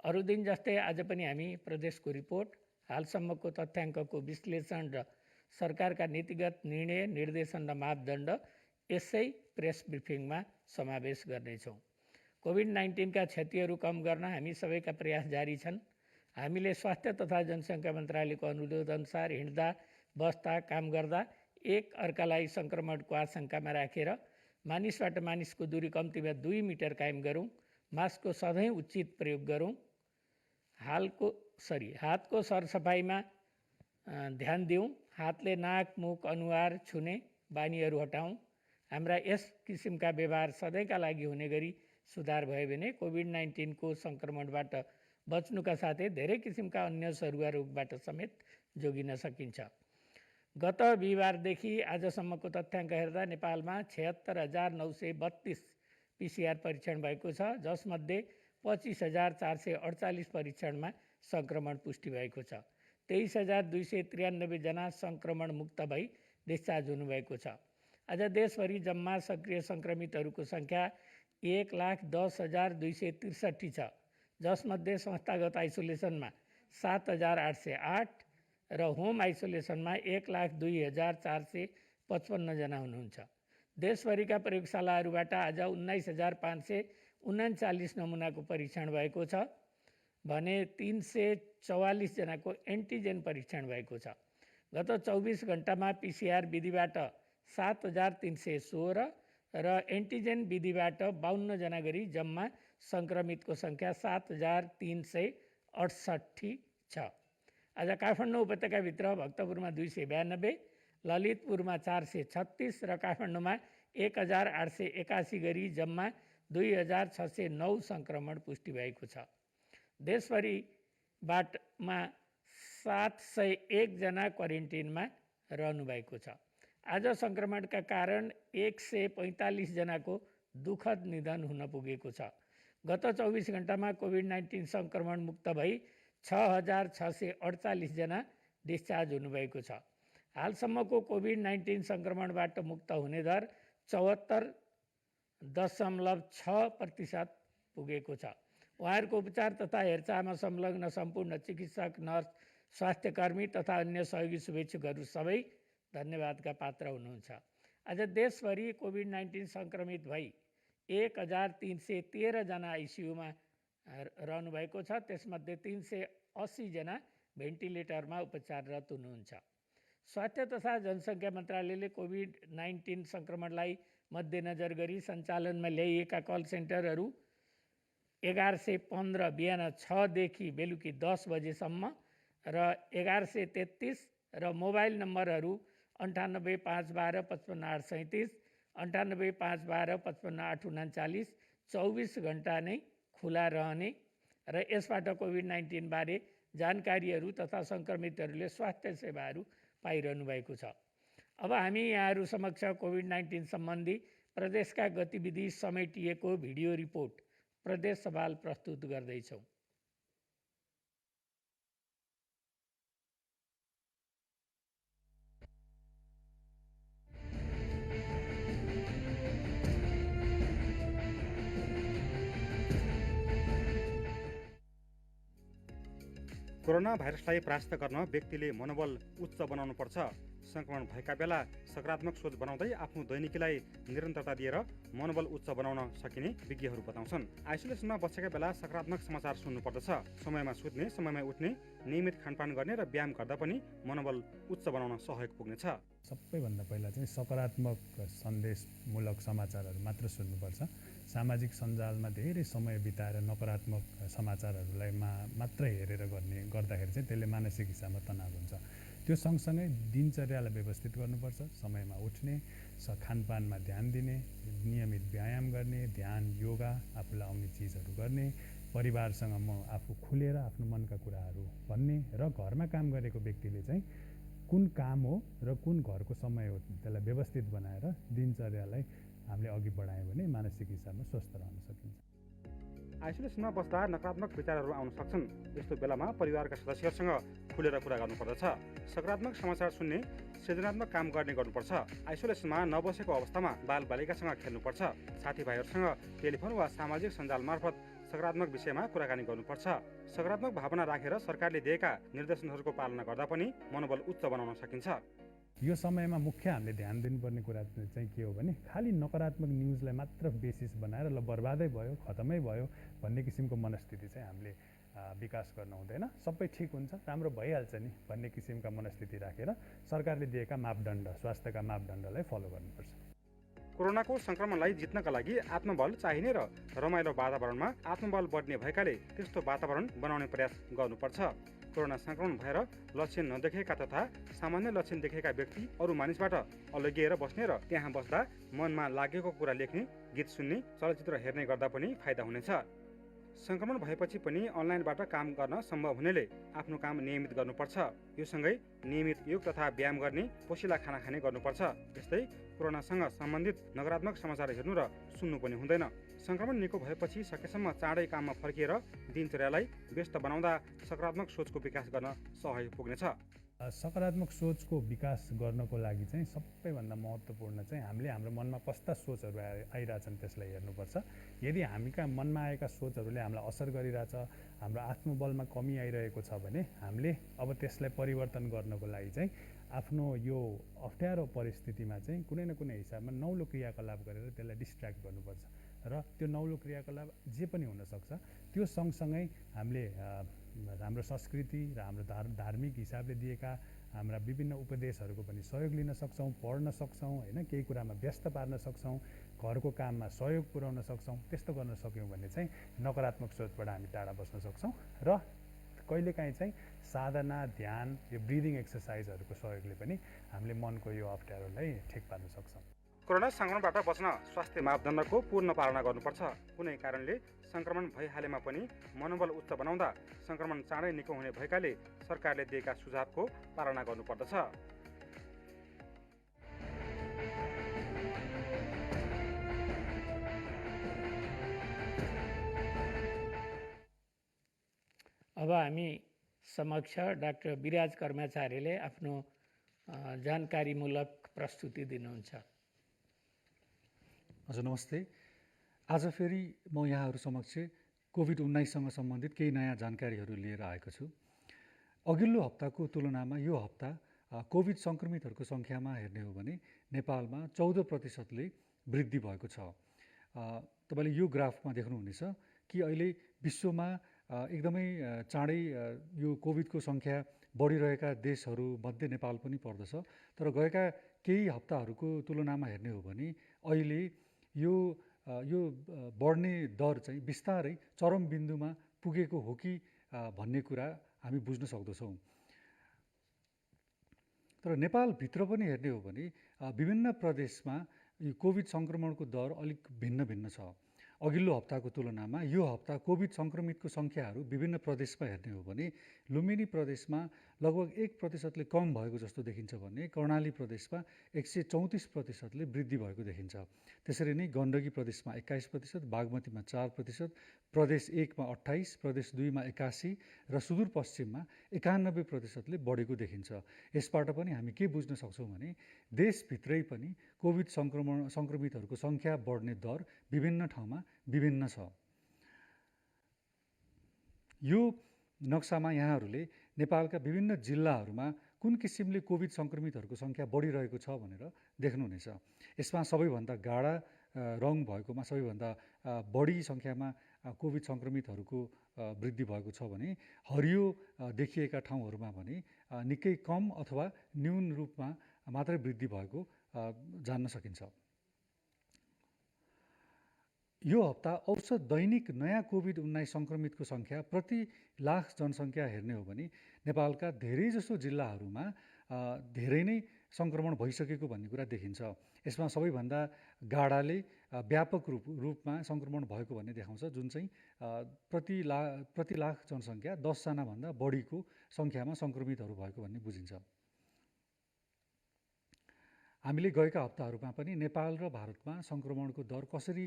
अरू दिन जस्तै आज पनि हामी प्रदेशको रिपोर्ट, हालसम्मको तथ्याङ्कको विश्लेषण र सरकारका नीतिगत निर्णय, निर्देशन र मापदण्ड यसै प्रेस ब्रिफिङमा समावेश गर्नेछौँ। कोभिड-19 क्षतिहरू कम गर्न हामी सबैका प्रयास जारी छन्। हामीले स्वास्थ्य तथा जनसङ्ख्या मन्त्रालयको अनुरोध अनुसार हिँड्दा, बस्दा, काम गर्दा एक अर्कालाई सङ्क्रमणको आशंकामा राखेर मानिसबाट मानिसको दूरी कम्तीमा 2 मिटर कायम गरौँ, मास्कको सधैँ उचित प्रयोग गरौँ, हातको सरसफाइमा ध्यान दिउँ, हातले नाक, मुख, अनुहार छुने बानीहरू हटाउँ। हाम्रा यस किसिमका व्यवहार सधैँका लागि हुने गरी सुधार भयो भने कोभिड-19 को सङ्क्रमणबाट बच्नुका साथै धेरै किसिमका अन्य सरुवा रोगबाट समेत जोगिन सकिन्छ। गत बिहिबारदेखि आजसम्मको तथ्याङ्क हेर्दा नेपालमा 76,932 PCR परीक्षण भएको छ, जसमध्ये 25,448 परीक्षणमा सङ्क्रमण पुष्टि भएको छ। 23,293 जना सङ्क्रमण मुक्त भई डिस्चार्ज हुनुभएको छ। आज देशभरि जम्मा सक्रिय सङ्क्रमितहरूको सङ्ख्या 1,10,263 छ, जसमध्ये संस्थागत आइसोलेसनमा 7,808 र होम आइसोलेसनमा 1,02,455 जना हुनुहुन्छ। देशभरिका प्रयोगशालाहरूबाट आज 19,539 नमुनाको परीक्षण भएको छ भने 344 जनाको एन्टिजेन परीक्षण भएको छ। गत 24 घण्टामा PCR विधिबाट 7,316 र एन्टिजेन विधिबाट 52 जना गरी जम्मा सङ्क्रमितको सङ्ख्या 7,368 छ। आज काठमाडौँ उपत्यकाभित्र भक्तपुरमा 292, ललितपुरमा 436 र काठमाडौँमा 1,881 गरी जम्मा 2,609 सङ्क्रमण पुष्टि भएको छ। देशभरिबाटमा 701 जना क्वारेन्टिनमा रहनुभएको छ। आज सङ्क्रमणका कारण 145 जनाको दुःखद निधन हुन पुगेको छ। गत 24 घण्टामा कोभिड-19 सङ्क्रमण मुक्त भई 6,648 जना डिस्चार्ज हुनुभएको छ। हालसम्मको कोभिड-19 सङ्क्रमणबाट मुक्त हुने दर 74.6% पुगेको छ। उहाँहरूको उपचार तथा हेरचाहमा संलग्न सम्पूर्ण चिकित्सक, नर्स, स्वास्थ्यकर्मी तथा अन्य सहयोगी शुभेच्छुकहरू सबै धन्यवादका पात्र हुनुहुन्छ। आज देशभरि कोभिड-19 सङ्क्रमित भई 1,313 जना आइसियुमा रहनुभएको छ। त्यसमध्ये 380 जना भेन्टिलेटरमा उपचाररत हुनुहुन्छ। स्वास्थ्य तथा जनसङ्ख्या मन्त्रालयले कोभिड-19 सङ्क्रमणलाई मध्यनजर गरी सञ्चालनमा ल्याइएका कल सेन्टरहरू 1115 बिहान 6 देखि बेलुकी 10 बजेसम्म र 1133 र मोबाइल नम्बरहरू 98,512 55,837, 98,512 55,839 24 घण्टा नै खुला रहने र यसबाट कोभिड-19 बारे जानकारीहरू तथा सङ्क्रमितहरूले स्वास्थ्य सेवाहरू पाइरहनु भएको छ। अब हामी यहाँहरू समक्ष कोभिड-19 सम्बन्धी प्रदेशका गतिविधि समेटिएको भिडियो रिपोर्ट प्रदेश सवाल प्रस्तुत गर्दैछौँ। कोरोना भाइरसलाई परास्त गर्न व्यक्तिले मनोबल उच्च बनाउनु पर्छ। सङ्क्रमण भएका बेला सकारात्मक सोच बनाउँदै आफ्नो दैनिकीलाई निरन्तरता दिएर मनोबल उच्च बनाउन सकिने विज्ञहरू बताउँछन्। आइसोलेसनमा बसेका बेला सकारात्मक समाचार सुन्नु पर्दछ। समयमा सुत्ने, समयमा उठ्ने, नियमित खानपान गर्ने र व्यायाम गर्दा पनि मनोबल उच्च बनाउन सहयोग पुग्नेछ। सबैभन्दा पहिला चाहिँ सकारात्मक सन्देशमूलक समाचारहरू मात्र सुन्नुपर्छ। सामाजिक सञ्जालमा धेरै समय बिताएर नकारात्मक समाचारहरूलाई मात्र हेरेर गर्दाखेरि चाहिँ त्यसले मानसिक हिसाबमा तनाव हुन्छ। त्यो सँगसँगै दिनचर्यालाई व्यवस्थित गर्नुपर्छ। समयमा उठ्ने, खानपानमा ध्यान दिने, नियमित व्यायाम गर्ने, ध्यान, योगा, आफूलाई आउने चिजहरू गर्ने, परिवारसँग आफू खुलेर आफ्नो मनका कुराहरू भन्ने र घरमा काम गरेको व्यक्तिले चाहिँ कुन काम हो र कुन घरको समय हो त्यसलाई व्यवस्थित बनाएर दिनचर्यालाई हामीले अघि बढायौँ भने मानसिक हिसाबमा स्वस्थ रहन सकिन्छ। आइसोलेसनमा बस्दा नकारात्मक विचारहरू आउन सक्छन्। यस्तो बेलामा परिवारका सदस्यहरूसँग खुलेर कुरा गर्नुपर्दछ। सकारात्मक समाचार सुन्ने, सृजनात्मक काम गर्ने गर्नुपर्छ। आइसोलेसनमा नबसेको अवस्थामा बालबालिकासँग खेल्नुपर्छ। साथीभाइहरूसँग टेलिफोन वा सामाजिक सञ्जाल मार्फत सकारात्मक विषयमा कुराकानी गर्नुपर्छ। सकारात्मक भावना राखेर सरकारले दिएका निर्देशनहरूको पालना गर्दा पनि मनोबल उच्च बनाउन सकिन्छ। यो समयमा मुख्य हामीले ध्यान दिनुपर्ने कुरा चाहिँ के हो भने खालि नकारात्मक न्युजलाई मात्र बेसिस बनाएर ल बर्बादै भयो खतमै भयो भन्ने किसिमको मनस्थिति चाहिँ हामीले विकास गर्न हुँदैन। सबै ठिक हुन्छ, राम्रो भइहाल्छ नि भन्ने किसिमका मनस्थिति राखेर सरकारले दिएका मापदण्ड, स्वास्थ्यका मापदण्डलाई फलो गर्नुपर्छ। कोरोनाको सङ्क्रमणलाई जित्नका लागि आत्मबल चाहिने र रमाइलो वातावरणमा आत्मबल बढ्ने भएकाले त्यस्तो वातावरण बनाउने प्रयास गर्नुपर्छ। कोरोना सङ्क्रमण भएर लक्षण नदेखेका तथा सामान्य लक्षण देखेका व्यक्ति अरू मानिसबाट अलग्गिएर बस्ने र त्यहाँ बस्दा मनमा लागेको कुरा लेख्ने, गीत सुन्ने, चलचित्र हेर्ने गर्दा पनि फाइदा हुनेछ। सङ्क्रमण भएपछि पनि अनलाइनबाट काम गर्न सम्भव हुनेले आफ्नो काम नियमित गर्नुपर्छ। यो सँगै नियमित योग तथा व्यायाम गर्ने, पोसिला खाना खाने गर्नुपर्छ। यस्तै कोरोनासँग सम्बन्धित नकारात्मक समाचार हेर्नु र सुन्नु पनि हुँदैन। सङ्क्रमण निको भएपछि सकेसम्म चाँडै काममा फर्किएर दिनचर्यालाई व्यस्त बनाउँदा सकारात्मक सोचको विकास गर्न सहयोग पुग्नेछ। सकारात्मक सोचको विकास गर्नको लागि चाहिँ सबैभन्दा महत्त्वपूर्ण चाहिँ हामीले हाम्रो मनमा कस्ता सोचहरू आइरहेछन् त्यसलाई हेर्नुपर्छ। यदि हामीका मनमा आएका सोचहरूले हामीलाई असर गरिरहेछ, हाम्रो आत्मबलमा कमी आइरहेको छ भने हामीले अब त्यसलाई परिवर्तन गर्नको लागि चाहिँ आफ्नो यो अप्ठ्यारो परिस्थितिमा चाहिँ कुनै न कुनै हिसाबमा नौलो क्रियाकलाप गरेर त्यसलाई डिस्ट्र्याक्ट गर्नुपर्छ र त्यो नौलो क्रियाकलाप जे पनि हुनसक्छ। त्यो सँगसँगै हामीले हाम्रो संस्कृति र हाम्रो धार्मिक हिसाबले दिएका हाम्रा विभिन्न उपदेशहरूको पनि सहयोग लिन सक्छौँ, पढ्न सक्छौँ, होइन, केही कुरामा व्यस्त पार्न सक्छौँ, घरको काममा सहयोग पुर्याउन सक्छौँ। त्यस्तो गर्न सक्यौँ भने चाहिँ नकारात्मक सोचबाट हामी टाढा बस्न सक्छौँ र कहिलेकाहीँ चाहिँ साधना, ध्यान, यो ब्रिदिङ एक्सर्साइजहरूको सहयोगले पनि हामीले मनको यो अप्ठ्यारोलाई ठिक पार्न सक्छौँ। कोरोना सङ्क्रमणबाट बच्न स्वास्थ्य मापदण्डको पूर्ण पालना गर्नुपर्छ। कुनै कारणले सङ्क्रमण भइहालेमा पनि मनोबल उच्च बनाउँदा सङ्क्रमण चाँडै निको हुने भएकाले सरकारले दिएका सुझावको पालना गर्नुपर्दछ। अब हामी समक्ष डाक्टर विराज कर्मचारीले आफ्नो जानकारीमूलक प्रस्तुति दिनुहुन्छ। हजुर नमस्ते। आज फेरि म यहाँहरू समक्ष कोभिड-19सँग सम्बन्धित केही नयाँ जानकारीहरू लिएर आएको छु। अघिल्लो हप्ताको तुलनामा यो हप्ता कोभिड सङ्क्रमितहरूको सङ्ख्यामा हेर्ने हो भने नेपालमा 14%ले वृद्धि भएको छ। तपाईँले यो ग्राफमा देख्नुहुनेछ कि अहिले विश्वमा एकदमै चाँडै यो कोभिडको सङ्ख्या बढिरहेका देशहरूमध्ये नेपाल पनि पर्दछ। तर गएका केही हप्ताहरूको तुलनामा हेर्ने हो भने अहिले यो बढ्ने दर चाहिँ बिस्तारै चरम बिन्दुमा पुगेको हो कि भन्ने कुरा हामी बुझ्न सक्दछौँ। तर नेपालभित्र पनि हेर्ने हो भने विभिन्न प्रदेशमा यो कोभिड सङ्क्रमणको दर अलिक भिन्न भिन्न छ। अघिल्लो हप्ताको तुलनामा यो हप्ता कोभिड सङ्क्रमितको सङ्ख्याहरू विभिन्न प्रदेशमा हेर्ने हो भने लुम्बिनी प्रदेशमा लगभग 1%ले कम भएको जस्तो देखिन्छ भने कर्णाली प्रदेशमा 134%ले वृद्धि भएको देखिन्छ। त्यसरी नै गण्डकी प्रदेशमा 21%, बागमतीमा 4%, प्रदेश 1मा 28%, प्रदेश 2मा 81% र सुदूरपश्चिममा 91%ले बढेको देखिन्छ। यसबाट पनि हामी के बुझ्न सक्छौँ भने देशभित्रै पनि कोभिड सङ्क्रमितहरूको सङ्ख्या बढ्ने दर विभिन्न ठाउँमा विभिन्न छ। यो नक्सामा यहाँहरूले नेपालका विभिन्न जिल्लाहरूमा कुन किसिमले कोभिड सङ्क्रमितहरूको सङ्ख्या बढिरहेको छ भनेर देख्नुहुनेछ। यसमा सबैभन्दा गाढा रङ भएकोमा सबैभन्दा बढी सङ्ख्यामा कोभिड सङ्क्रमितहरूको वृद्धि भएको छ भने हरियो देखिएका ठाउँहरूमा भने निकै कम अथवा न्यून रूपमा मात्रै वृद्धि भएको जान्न सकिन्छ। यो हप्ता औसत दैनिक नयाँ कोभिड-19 सङ्क्रमितको सङ्ख्या प्रति लाख जनसङ्ख्या हेर्ने हो भने नेपालका धेरैजसो जिल्लाहरूमा धेरै नै सङ्क्रमण भइसकेको भन्ने कुरा देखिन्छ। यसमा सबैभन्दा गाढाले व्यापक रूपमा सङ्क्रमण भएको भन्ने देखाउँछ, जुन चाहिँ प्रति लाख जनसङ्ख्या 10 जनाभन्दा बढीको सङ्ख्यामा सङ्क्रमितहरू भएको भन्ने बुझिन्छ। हामीले गएका हप्ताहरूमा पनि नेपाल र भारतमा सङ्क्रमणको दर कसरी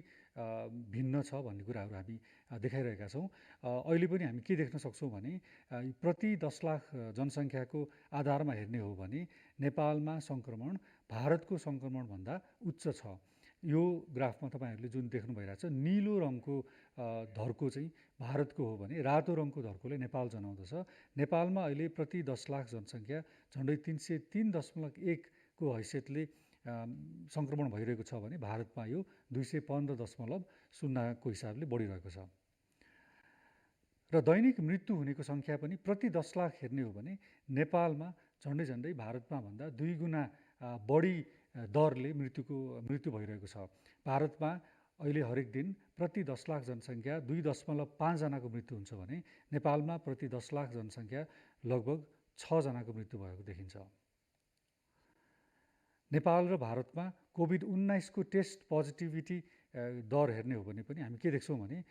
भिन्न छ भन्ने कुराहरू हामी देखाइरहेका छौँ। अहिले पनि हामी के देख्न सक्छौँ भने प्रति 10 लाख जनसङ्ख्याको आधारमा हेर्ने हो भने नेपालमा सङ्क्रमण भारतको सङ्क्रमणभन्दा उच्च छ। यो ग्राफमा तपाईँहरूले जुन देख्नु भइरहेछ निलो रङको धर्को चाहिँ भारतको हो भने रातो रङको धर्कोले नेपाल जनाउँदछ। नेपालमा अहिले प्रति 10 लाख जनसङ्ख्या झन्डै 303.1 को हैसियतले सङ्क्रमण भइरहेको छ भने भारतमा यो 215.0 को हिसाबले बढिरहेको छ। र दैनिक मृत्यु हुनेको सङ्ख्या पनि प्रति 10 लाख हेर्ने हो भने नेपालमा झन्डै भारतमा भन्दा 2 गुणा बढी दरले मृत्यु भइरहेको छ। भारतमा अहिले हरेक दिन प्रति 10 लाख जनसङ्ख्या 2.5 जनाको मृत्यु हुन्छ भने नेपालमा प्रति 10 लाख जनसङ्ख्या लगभग 6 जनाको मृत्यु भएको देखिन्छ। नेपाल र भारतमा कोभिड-19 को टेस्ट पोजिटिभिटी दर हेर्ने हो भने पनि हामी के देख्छौँ भने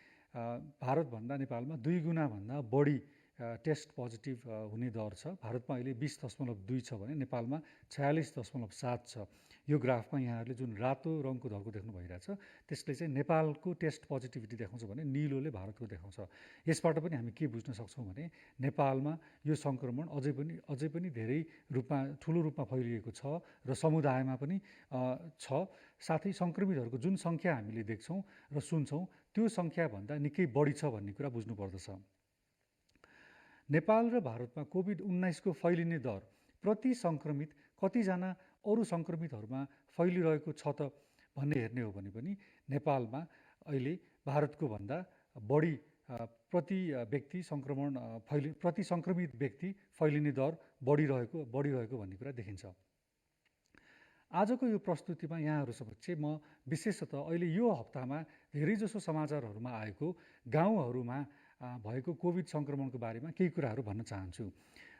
भारतभन्दा नेपालमा 2 गुणा भन्दा बढी टेस्ट पोजिटिभ हुने दर छ। भारतमा अहिले 20.2 छ भने नेपालमा 46.7 छ। यो ग्राफमा यहाँहरूले जुन रातो रङको धर्को देख्नु भइरहेछ त्यसले चाहिँ नेपालको टेस्ट पोजिटिभिटी देखाउँछ भने निलोले भारतको देखाउँछ। यसबाट पनि हामी के बुझ्न सक्छौँ भने नेपालमा यो सङ्क्रमण अझै पनि धेरै रूपमा ठुलो रूपमा फैलिएको छ र समुदायमा पनि छ। साथै सङ्क्रमितहरूको जुन सङ्ख्या हामीले देख्छौँ र सुन्छौँ त्यो सङ्ख्याभन्दा निकै बढी छ भन्ने कुरा बुझ्नुपर्दछ। नेपाल र भारतमा कोभिड-19 को फैलिने दर प्रति सङ्क्रमित कतिजना अरू सङ्क्रमितहरूमा फैलिरहेको छ त भन्ने हेर्ने हो भने पनि नेपालमा अहिले भारतको भन्दा बढी प्रति सङ्क्रमित व्यक्ति फैलिने दर बढिरहेको भन्ने कुरा देखिन्छ। आजको यो प्रस्तुतिमा यहाँहरू समक्ष म विशेषतः अहिले यो हप्तामा धेरैजसो समाचारहरूमा आएको गाउँहरूमा भएको कोभिड सङ्क्रमणको बारेमा केही कुराहरू भन्न चाहन्छु।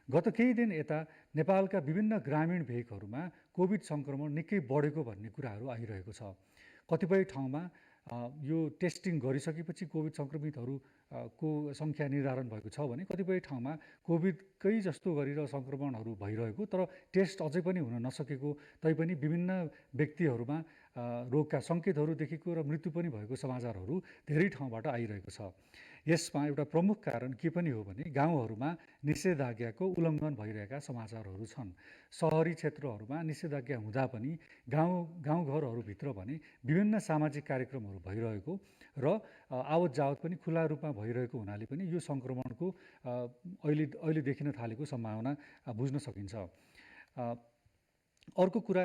गत केही दिन यता नेपालका विभिन्न ग्रामीण भेगहरूमा कोभिड सङ्क्रमण निकै बढेको भन्ने कुराहरू आइरहेको छ। कतिपय ठाउँमा यो टेस्टिङ गरिसकेपछि कोभिड सङ्क्रमितहरूको सङ्ख्या निर्धारण भएको छ भने कतिपय ठाउँमा कोभिडकै जस्तो गरेर सङ्क्रमणहरू भइरहेको तर टेस्ट अझै पनि हुन नसकेको तैपनि विभिन्न व्यक्तिहरूमा रोगका सङ्केतहरू देखेको र मृत्यु पनि भएको समाचारहरू धेरै ठाउँबाट आइरहेको छ। यसमा एउटा प्रमुख कारण के पनि हो भने गाउँहरूमा निषेधाज्ञाको उल्लङ्घन भइरहेका समाचारहरू छन्। सहरी क्षेत्रहरूमा निषेधाज्ञा हुँदा पनि गाउँघरहरूभित्र भने विभिन्न सामाजिक कार्यक्रमहरू भइरहेको र आवत जावत पनि खुला रूपमा भइरहेको हुनाले पनि यो सङ्क्रमणको अहिले देखिन थालेको सम्भावना बुझ्न सकिन्छ। अर्को कुरा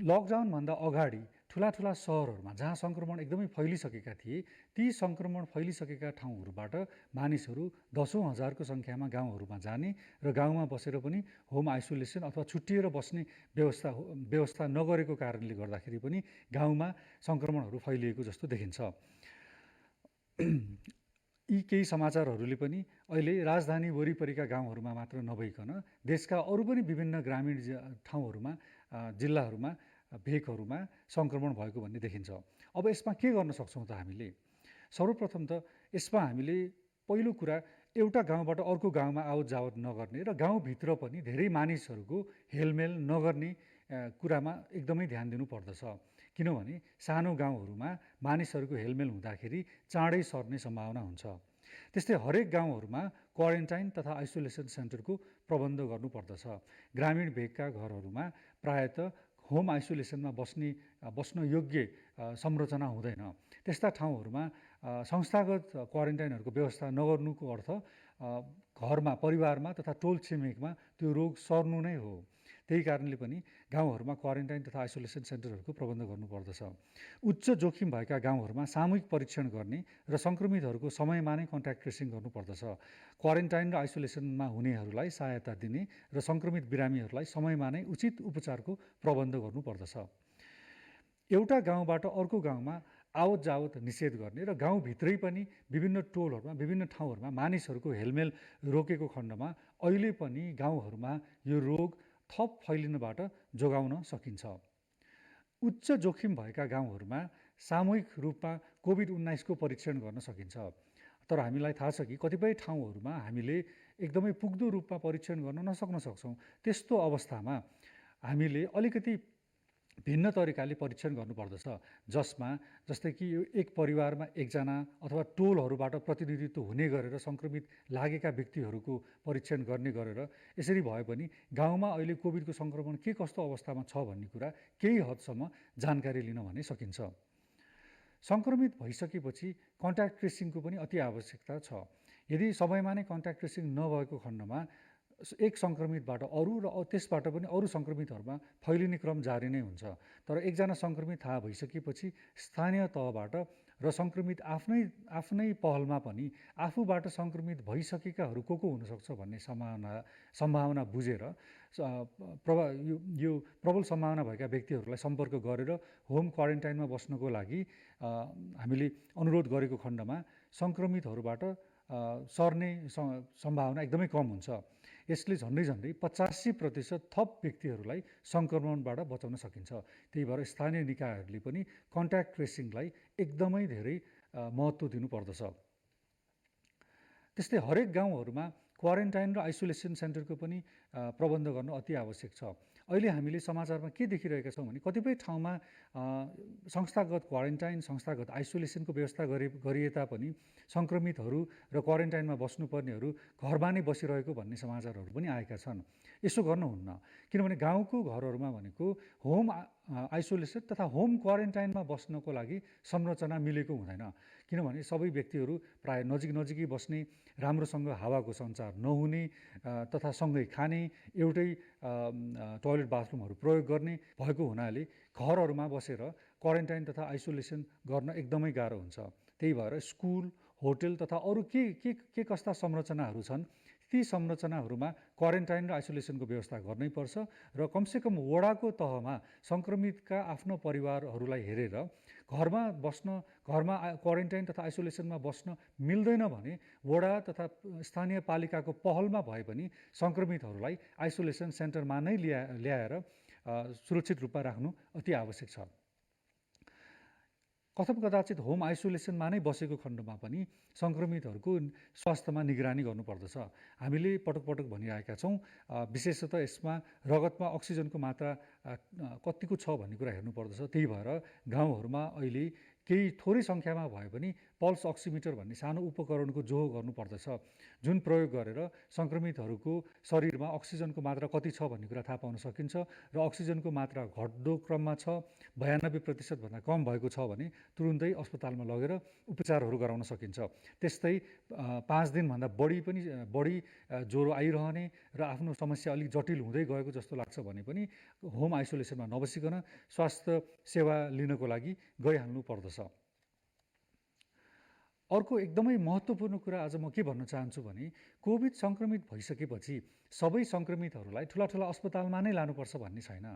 लकडाउनभन्दा अगाडि ठुला सहरहरूमा जहाँ सङ्क्रमण एकदमै फैलिसकेका थिए ती सङ्क्रमण फैलिसकेका ठाउँहरूबाट मानिसहरू 10औँ हजारको सङ्ख्यामा गाउँहरूमा जाने र गाउँमा बसेर पनि होम आइसोलेसन अथवा छुट्टिएर बस्ने व्यवस्था नगरेको कारणले गर्दाखेरि पनि गाउँमा सङ्क्रमणहरू फैलिएको जस्तो देखिन्छ। यी केही समाचारहरूले पनि अहिले राजधानी वरिपरिका गाउँहरूमा मात्र नभइकन देशका अरू पनि विभिन्न ग्रामीण ठाउँहरूमा जिल्लाहरूमा भेगहरूमा सङ्क्रमण भएको भन्ने देखिन्छ। अब यसमा के गर्न सक्छौँ त हामीले? सर्वप्रथम त यसमा हामीले पहिलो कुरा एउटा गाउँबाट अर्को गाउँमा आवत जावत नगर्ने र गाउँभित्र पनि धेरै मानिसहरूको हेलमेल नगर्ने कुरामा एकदमै ध्यान दिनुपर्दछ। किनभने सानो गाउँहरूमा मानिसहरूको हेलमेल हुँदाखेरि चाँडै सर्ने सम्भावना हुन्छ। त्यस्तै हरेक गाउँहरूमा क्वारेन्टाइन तथा आइसोलेसन सेन्टरको प्रबन्ध गर्नुपर्दछ। ग्रामीण भेगका घरहरूमा प्रायः होम आइसोलेसनमा बस्न योग्य संरचना हुँदैन। त्यस्ता ठाउँहरूमा संस्थागत क्वारेन्टाइनहरूको व्यवस्था नगर्नुको अर्थ घरमा परिवारमा तथा टोल छिमेकमा त्यो रोग सर्नु नै हो। त्यही कारणले पनि गाउँहरूमा क्वारेन्टाइन तथा आइसोलेसन सेन्टरहरूको प्रबन्ध गर्नुपर्दछ। उच्च जोखिम भएका गाउँहरूमा सामूहिक परीक्षण गर्ने र सङ्क्रमितहरूको समयमा नै कन्ट्याक्ट ट्रेसिङ गर्नुपर्दछ। क्वारेन्टाइन र आइसोलेसनमा हुनेहरूलाई सहायता दिने र सङ्क्रमित बिरामीहरूलाई समयमा नै उचित उपचारको प्रबन्ध गर्नुपर्दछ। एउटा गाउँबाट अर्को गाउँमा आवत जावत निषेध गर्ने र गाउँभित्रै पनि विभिन्न टोलहरूमा विभिन्न ठाउँहरूमा मानिसहरूको हेलमेल रोकेको खण्डमा अहिले पनि गाउँहरूमा यो रोग थप फैलिनबाट जोगाउन सकिन्छ। उच्च जोखिम भएका गाउँहरूमा सामूहिक रूपमा कोभिड-19 को परीक्षण गर्न सकिन्छ। तर हामीलाई थाहा छ कि कतिपय ठाउँहरूमा हामीले एकदमै पुग्दो रूपमा परीक्षण गर्न नसक्न सक्छौँ। त्यस्तो अवस्थामा हामीले अलिकति भिन्न तरिकाले परीक्षण गर्नुपर्दछ, जसमा जस्तै कि यो एक परिवारमा एकजना अथवा टोलहरूबाट प्रतिनिधित्व हुने गरेर सङ्क्रमित लागेका व्यक्तिहरूको परीक्षण गर्ने गरेर यसरी भए पनि गाउँमा अहिले कोभिडको सङ्क्रमण के कस्तो अवस्थामा छ भन्ने कुरा केही हदसम्म जानकारी लिन भने सकिन्छ। सङ्क्रमित भइसकेपछि कन्ट्याक्ट ट्रेसिङको पनि अति आवश्यकता छ। यदि समयमा नै कन्ट्याक्ट ट्रेसिङ नभएको खण्डमा एक सङ्क्रमितबाट अरू र त्यसबाट पनि अरू सङ्क्रमितहरूमा फैलिने क्रम जारी नै हुन्छ। तर एकजना सङ्क्रमित थाहा भइसकेपछि स्थानीय तहबाट र सङ्क्रमित आफ्नै पहलमा पनि आफूबाट सङ्क्रमित भइसकेकाहरू को हुनसक्छ भन्ने सम्भावना बुझेर यो प्रबल सम्भावना भएका व्यक्तिहरूलाई सम्पर्क गरेर होम क्वारेन्टाइनमा बस्नको लागि हामीले अनुरोध गरेको खण्डमा सङ्क्रमितहरूबाट सर्ने सम्भावना एकदमै कम हुन्छ। यसले झन्डै 85% थप व्यक्तिहरूलाई सङ्क्रमणबाट बचाउन सकिन्छ। त्यही भएर स्थानीय निकायहरूले पनि कन्ट्याक्ट ट्रेसिङलाई एकदमै धेरै महत्त्व दिनुपर्दछ। त्यस्तै हरेक गाउँहरूमा क्वारेन्टाइन र आइसोलेसन सेन्टरको पनि प्रबन्ध गर्नु अति आवश्यक छ। अहिले हामीले समाचारमा के देखिरहेका छौँ भने कतिपय ठाउँमा संस्थागत क्वारेन्टाइन, संस्थागत आइसोलेसनको व्यवस्था गरिए तापनि सङ्क्रमितहरू र क्वारेन्टाइनमा बस्नुपर्नेहरू घरमा नै बसिरहेको भन्ने समाचारहरू पनि आएका छन्। यसो गर्नुहुन्न, किनभने गाउँको घरहरूमा भनेको होम आइसोलेसन तथा होम क्वारेन्टाइनमा बस्नको लागि संरचना मिलेको हुँदैन। किनभने सबै व्यक्तिहरू प्रायः नजिकै बस्ने, राम्रोसँग हावाको सञ्चार नहुने तथा सँगै खाने, एउटै टोयलेट बाथरुमहरू प्रयोग गर्ने भएको हुनाले घरहरूमा बसेर क्वारेन्टाइन तथा आइसोलेसन गर्न एकदमै गाह्रो हुन्छ। त्यही भएर स्कुल, होटल तथा अरू के कस्ता संरचनाहरू छन् ती संरचनाहरूमा क्वारेन्टाइन र आइसोलेसनको व्यवस्था गर्नैपर्छ र कमसेकम वडाको तहमा सङ्क्रमितका आफ्नो परिवारहरूलाई हेरेर घरमा क्वारेन्टाइन तथा आइसोलेसनमा बस्न मिल्दैन भने वडा तथा स्थानीय पालिकाको पहलमा भए पनि सङ्क्रमितहरूलाई आइसोलेसन सेन्टरमा नै ल्याएर सुरक्षित रूपमा राख्नु अति आवश्यक छ। कथम कदाचित होम आइसोलेसनमा नै बसेको खण्डमा पनि सङ्क्रमितहरूको स्वास्थ्यमा निगरानी गर्नुपर्दछ। हामीले पटक भनिरहेका छौँ, विशेषतः यसमा रगतमा अक्सिजनको मात्रा कतिको छ भन्ने कुरा हेर्नुपर्दछ। त्यही भएर गाउँहरूमा अहिले केही थोरै सङ्ख्यामा भए पनि पल्स अक्सिमिटर भन्ने सानो उपकरणको जोहो गर्नुपर्दछ, जुन प्रयोग गरेर सङ्क्रमितहरूको शरीरमा अक्सिजनको मात्रा कति छ भन्ने कुरा थाहा पाउन सकिन्छ र अक्सिजनको मात्रा घट्दो क्रममा छ, 92% भन्दा कम भएको छ भने तुरुन्तै अस्पतालमा लगेर उपचारहरू गराउन सकिन्छ। त्यस्तै 5 दिनभन्दा बढी ज्वरो आइरहने र आफ्नो समस्या अलिक जटिल हुँदै गएको जस्तो लाग्छ भने पनि होम आइसोलेसनमा नबसिकन स्वास्थ्य सेवा लिनको लागि गइहाल्नु पर्दछ। अर्को एकदमै महत्त्वपूर्ण कुरा आज म के भन्न चाहन्छु भने कोभिड सङ्क्रमित भइसकेपछि सबै सङ्क्रमितहरूलाई ठुला अस्पतालमा नै लानुपर्छ भन्ने छैन।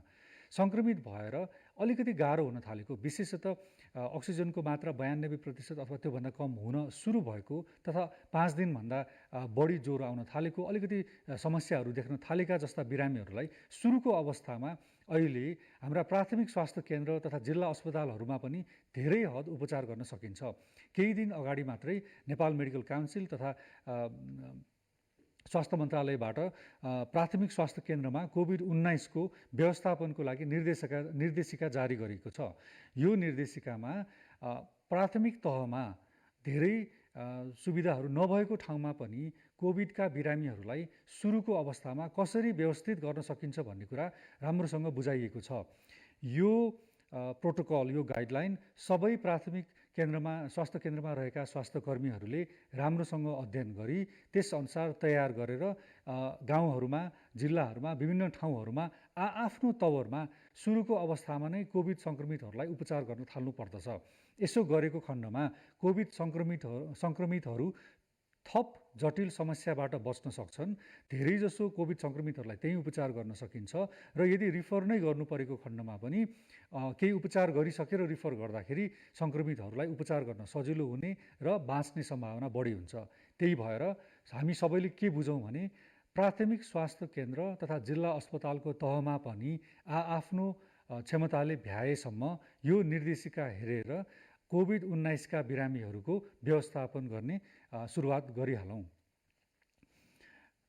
सङ्क्रमित भएर अलिकति गाह्रो हुन थालेको, विशेषतः अक्सिजनको मात्रा 92% अथवा त्योभन्दा कम हुन सुरु भएको तथा 5 दिनभन्दा बढी ज्वरो आउन थालेको, अलिकति समस्याहरू देख्न थालेका जस्ता बिरामीहरूलाई सुरुको अवस्थामा अहिले हाम्रा प्राथमिक स्वास्थ्य केन्द्र तथा जिल्ला अस्पतालहरूमा पनि धेरै हद उपचार गर्न सकिन्छ। केही दिन अगाडि मात्रै नेपाल मेडिकल काउन्सिल तथा स्वास्थ्य मन्त्रालयबाट प्राथमिक स्वास्थ्य केन्द्रमा कोभिड-19 को व्यवस्थापनको लागि निर्देशिका जारी गरेको छ। यो निर्देशिकामा प्राथमिक तहमा धेरै सुविधाहरू नभएको ठाउँमा पनि कोभिडका बिरामीहरूलाई सुरुको अवस्थामा कसरी व्यवस्थित गर्न सकिन्छ भन्ने कुरा राम्रोसँग बुझाइएको छ। यो प्रोटोकल, यो गाइडलाइन सबै प्राथमिक स्वास्थ्य केन्द्रमा रहेका स्वास्थ्य कर्मीहरूले राम्रोसँग अध्ययन गरी त्यसअनुसार तयार गरेर गाउँहरूमा, जिल्लाहरूमा, विभिन्न ठाउँहरूमा आफ्नो तवरमा सुरुको अवस्थामा नै कोभिड सङ्क्रमितहरूलाई उपचार गर्न थाल्नुपर्दछ। यसो गरेको खण्डमा कोभिड सङ्क्रमितहरू थप जटिल समस्याबाट बच्न सक्छन्। धेरैजसो कोभिड सङ्क्रमितहरूलाई त्यहीँ उपचार गर्न सकिन्छ र यदि रिफर नै गर्नु परेको खण्डमा पनि केही उपचार गरिसकेर रिफर गर्दाखेरि सङ्क्रमितहरूलाई उपचार गर्न सजिलो हुने र बाँच्ने सम्भावना बढी हुन्छ। त्यही भएर हामी सबैले के बुझौँ भने प्राथमिक स्वास्थ्य केन्द्र तथा जिल्ला अस्पतालको तहमा पनि आफ्नो क्षमताले भ्याएसम्म यो निर्देशिका हेरेर कोभिड-19 का बिरामीहरूको व्यवस्थापन गर्ने सुरुवात गरिहालौँ।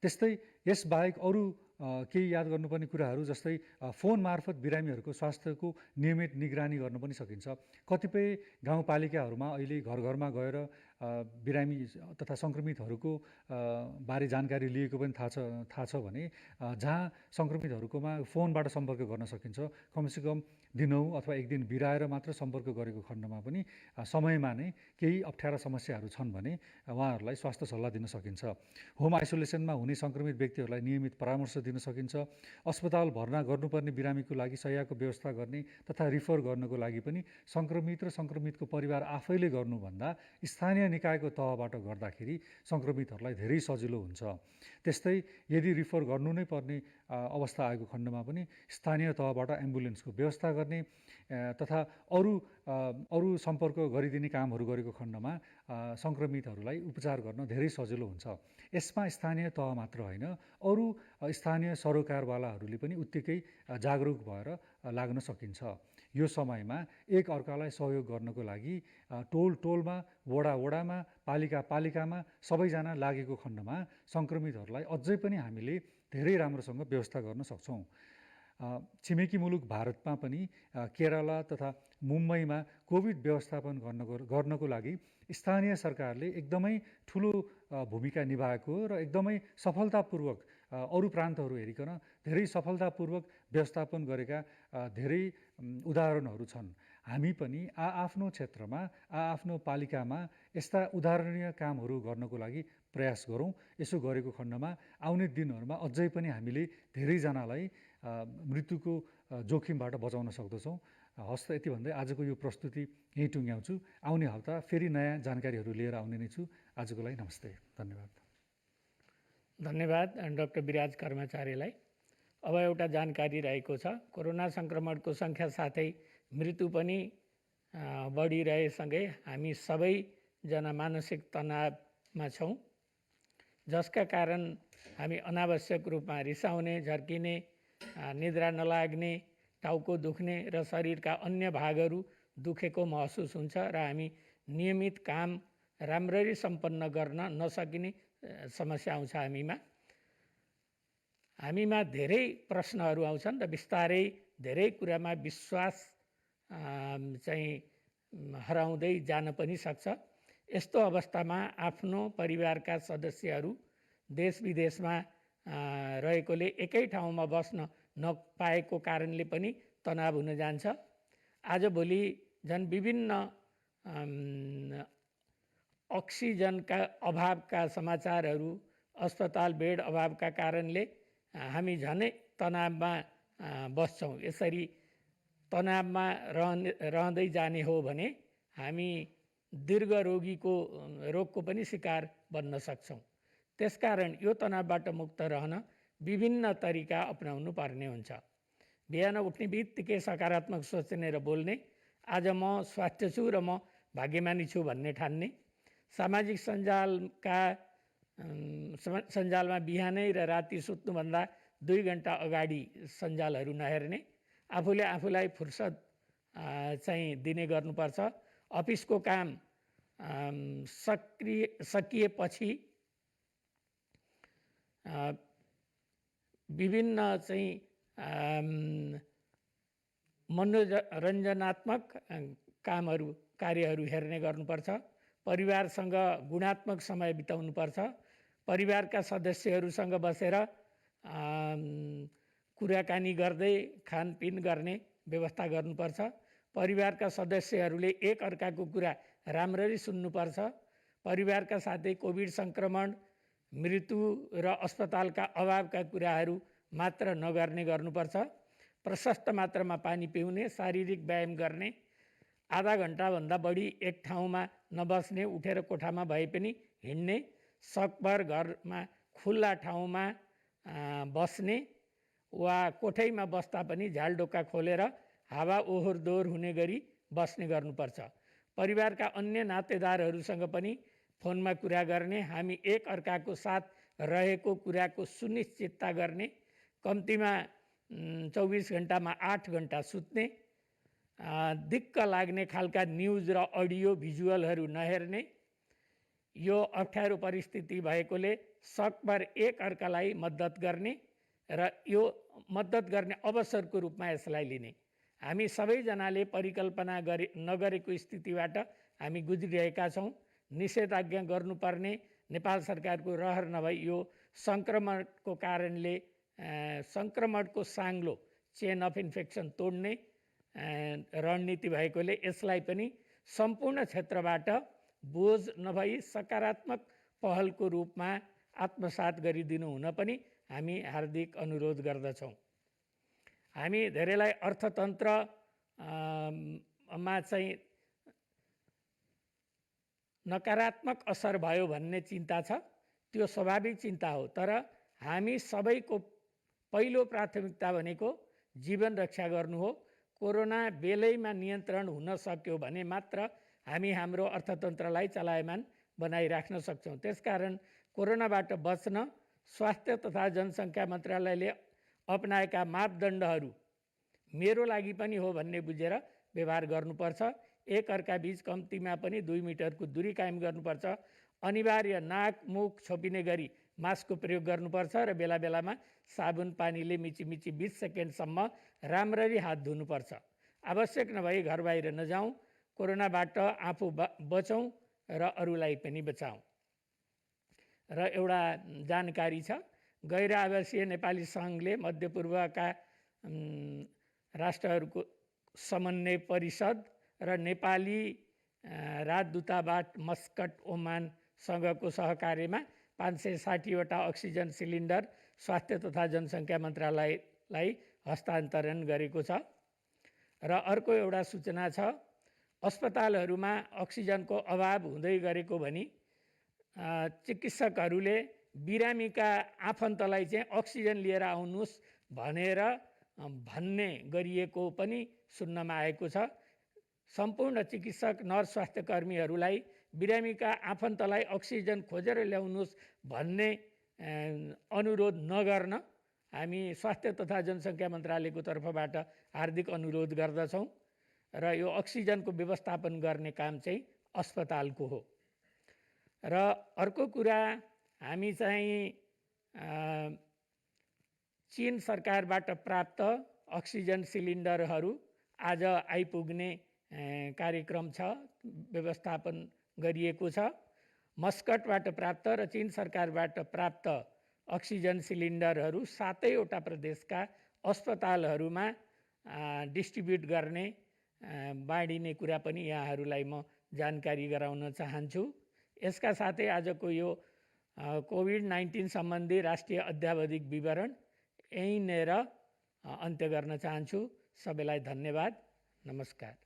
त्यस्तै यसबाहेक अरू केही याद गर्नुपर्ने कुराहरू जस्तै फोन मार्फत बिरामीहरूको स्वास्थ्यको नियमित निगरानी गर्न पनि सकिन्छ। कतिपय गाउँपालिकाहरूमा अहिले घर घरमा गएर बिरामी तथा सङ्क्रमितहरूको बारे जानकारी लिएको पनि थाहा छ भने जहाँ सङ्क्रमितहरूकोमा फोनबाट सम्पर्क गर्न सकिन्छ, कमसेकम दिनहुँ अथवा एक दिन बिराएर मात्र सम्पर्क गरेको खण्डमा पनि समयमा नै केही अप्ठ्यारा समस्याहरू छन् भने उहाँहरूलाई स्वास्थ्य सल्लाह दिन सकिन्छ। होम आइसोलेसनमा हुने सङ्क्रमित व्यक्तिहरूलाई नियमित परामर्श दिन सकिन्छ। अस्पताल भर्ना गर्नुपर्ने बिरामीको लागि शय्याको व्यवस्था गर्ने तथा रिफर गर्नको लागि पनि सङ्क्रमित र सङ्क्रमितको परिवार आफैले गर्नुभन्दा स्थानीय निकायको तहबाट गर्दाखेरि सङ्क्रमितहरूलाई धेरै सजिलो हुन्छ। त्यस्तै यदि रिफर गर्नु नै पर्ने अवस्था आएको खण्डमा पनि स्थानीय तहबाट एम्बुलेन्सको व्यवस्था गर्ने तथा अरू सम्पर्क गरिदिने कामहरू गरेको खण्डमा सङ्क्रमितहरूलाई उपचार गर्न धेरै सजिलो हुन्छ। यसमा स्थानीय तह मात्र होइन, अरू स्थानीय सरोकारवालाहरूले पनि उत्तिकै जागरुक भएर लाग्न सकिन्छ। यो समयमा एक अर्कालाई सहयोग गर्नको लागि टोलमा, वडामा, पालिकामा सबैजना लागेको खण्डमा सङ्क्रमितहरूलाई अझै पनि हामीले धेरै राम्रोसँग व्यवस्था गर्न सक्छौँ। छिमेकी मुलुक भारतमा पनि केरला तथा मुम्बईमा कोभिड व्यवस्थापन गर्नको लागि स्थानीय सरकारले एकदमै ठुलो भूमिका निभाएको र एकदमै सफलतापूर्वक अरू प्रान्तहरू हेरिकन धेरै सफलतापूर्वक व्यवस्थापन गरेका धेरै उदाहरणहरू छन्। हामी पनि आफ्नो क्षेत्रमा, आफ्नो पालिकामा यस्ता उदाहरणीय कामहरू गर्नको लागि प्रयास गरौँ। यसो गरेको खण्डमा आउने दिनहरूमा अझै पनि हामीले धेरैजनालाई मृत्युको जोखिमबाट बचाउन सक्दछौँ। हस्त यति भन्दै आजको यो प्रस्तुति यहीँ टुङ्ग्याउँछु। आउने हप्ता फेरि नयाँ जानकारीहरू लिएर आउने नै छु। आजको लागि नमस्ते, धन्यवाद। धन्यवाद डाक्टर विराज कर्मचारीलाई। अब एउटा जानकारी रहेको छ, कोरोना सङ्क्रमणको सङ्ख्या साथै मृत्यु पनि बढिरहेसँगै हामी सबैजना मानसिक तनावमा छौँ, जसका कारण हामी अनावश्यक रूपमा रिसाउने, झर्किने, निद्रा नलाग्ने, टाउको दुख्ने र शरीरका अन्य भागहरू दुखेको महसुस हुन्छ र हामी नियमित काम राम्ररी सम्पन्न गर्न नसकिने समस्या आउँछ। हामीमा धेरै प्रश्नहरू आउँछन् र बिस्तारै धेरै कुरामा विश्वास चाहिँ हराउँदै जान पनि सक्छ। यस्तो अवस्थामा आफ्नो परिवारका सदस्यहरू देश विदेशमा रहेकोले एकै ठाउँमा बस्न नपाएको कारणले पनि तनाव हुन जान्छ। आजभोलि झन् विभिन्न अक्सिजनका अभावका समाचारहरू, अस्पताल बेड अभावका कारणले हामी झनै तनावमा बस्छौँ। यसरी तनावमा रहँदै जाने हो भने हामी दीर्घ रोगको पनि शिकार बन्न सक्छौँ। त्यसकारण यो तनावबाट मुक्त रहन विभिन्न तरिका अपनाउनु पर्ने हुन्छ। बिहान उठ्ने बित्तिकै सकारात्मक सोच्ने र बोल्ने, आज म स्वास्थ्य छु र म भाग्यमानी छु भन्ने ठान्ने, सामाजिक सञ्जालमा बिहानै र राति सुत्नुभन्दा 2 घन्टा अगाडि सञ्जालहरू नहेर्ने, आफूले आफूलाई फुर्सद चाहिँ दिने गर्नुपर्छ। अफिसको काम सकिएपछि विभिन्न चाहिँ मनोरञ्जनात्मक कार्यहरू हेर्ने गर्नुपर्छ। परिवारसँग गुणात्मक समय बिताउनुपर्छ। परिवारका सदस्यहरूसँग बसेर कुराकानी गर्दै खानपिन गर्ने व्यवस्था गर्नुपर्छ। परिवारका सदस्यहरूले एक अर्काको कुरा राम्ररी सुन्नुपर्छ। परिवारका साथै कोभिड सङ्क्रमण, मृत्यु र अस्पतालका अभावका कुराहरू मात्र नगर्ने गर्नुपर्छ। प्रशस्त मात्रामा पानी पिउने, शारीरिक व्यायाम गर्ने, आधा घन्टाभन्दा बढी एक ठाउँमा नबस्ने, उठेर कोठामा भए पनि हिँड्ने, सकभर घरमा खुल्ला ठाउँमा बस्ने वा कोठैमा बस्दा पनि झ्यालडोका खोलेर हावा ओहोर दोहोर हुने गरी बस्ने गर्नुपर्छ। परिवारका अन्य नातेदारहरूसँग पनि फोनमा कुरा गर्ने, हामी एक अर्काको साथ रहेको कुराको सुनिश्चितता गर्ने, कम्तीमा 24 घन्टामा 8 घन्टा सुत्ने, दिक्क लाग्ने खालका न्युज र अडियो भिजुअलहरू नहेर्ने। यो अप्ठ्यारो परिस्थिति भएकोले सकभर एक अर्कालाई मद्दत गर्ने, र यो मद्दत गर्ने अवसरको रूपमा यसलाई लिने। हामी सबैजनाले परिकल्पना नगरेको स्थितिबाट हामी गुज्रिरहेका छौँ। निषेधाज्ञा गर्नुपर्ने नेपाल सरकारको रहर नभई यो सङ्क्रमणको कारणले सङ्क्रमणको साङ्लो चेन अफ इन्फेक्सन तोड्ने रणनीति भएकोले यसलाई पनि सम्पूर्ण क्षेत्रबाट बोझ नभई सकारात्मक पहलको रूपमा आत्मसात गरिदिनु हुन पनि हामी हार्दिक अनुरोध गर्दछौँ। हामी धेरैलाई अर्थतन्त्रमा चाहिँ नकारात्मक असर भयो भन्ने चिन्ता छ। त्यो स्वाभाविक चिन्ता हो, तर हामी सबैको पहिलो प्राथमिकता भनेको जीवन रक्षा गर्नु हो। कोरोना बेलैमा नियन्त्रण हुन सक्यो भने मात्र हामी हाम्रो अर्थतन्त्रलाई चलायमान बनाइराख्न सक्छौँ। त्यसकारण कोरोनाबाट बच्न स्वास्थ्य तथा जनसङ्ख्या मन्त्रालयले अपनाएका मापदण्डहरू मेरो लागि पनि हो भन्ने बुझेर व्यवहार गर्नुपर्छ। एकअर्का बीच कम्तीमा पनि 2 मिटरको दूरी कायम गर्नुपर्छ। अनिवार्य नाक मुख छोपिने गरी मास्कको प्रयोग गर्नुपर्छ र बेला बेलामा साबुन पानीले मिची 20 सेकेन्डसम्म राम्ररी हात धुनुपर्छ। आवश्यक नभई घर बाहिर नजाउँ। कोरोनाबाट आफू बचौँ र अरूलाई पनि बचाउँ। र एउटा जानकारी छ, गैर आवासीय नेपाली सङ्घले मध्यपूर्वका राष्ट्रहरूको समन्वय परिषद र नेपाली राजदूतावास मस्कट ओमानसँगको सहकार्यमा 560वटा अक्सिजन सिलिन्डर स्वास्थ्य तथा जनसङ्ख्या मन्त्रालयलाई हस्तान्तरण गरेको छ। र अर्को एउटा सूचना छ, अस्पतालहरूमा अक्सिजनको अभाव हुँदै गरेको भनी चिकित्सकहरूले बिरामीका आफन्तलाई चाहिँ अक्सिजन लिएर आउनुहोस् भनेर भन्ने गरिएको पनि सुन्नमा आएको छ। सम्पूर्ण चिकित्सक नर्स स्वास्थ्य कर्मीहरूलाई बिरामीका आफन्तलाई अक्सिजन खोजेर ल्याउनुहोस् भन्ने अनुरोध नगर्न हामी स्वास्थ्य तथा जनसङ्ख्या मन्त्रालयको तर्फबाट हार्दिक अनुरोध गर्दछौँ। र यो अक्सिजनको व्यवस्थापन गर्ने काम चाहिँ अस्पतालको हो। र अर्को कुरा, हामी चाहिँ चीन सरकारबाट प्राप्त अक्सिजन सिलिन्डरहरू आज आइपुग्ने कार्यक्रम छ, व्यवस्थापन गरिएको छ। मस्कटबाट प्राप्त र चीन सरकारबाट प्राप्त अक्सिजन सिलिन्डरहरू 7वटा प्रदेशका अस्पतालहरूमा डिस्ट्रिब्युट गर्ने बाँडिने कुरा पनि यहाँहरूलाई म जानकारी गराउन चाहन्छु। यसका साथै आजको यो कोभिड-19 सम्बन्धी राष्ट्रिय अद्यावधिक विवरण यहीँनिर अन्त्य गर्न चाहन्छु। सबैलाई धन्यवाद, नमस्कार।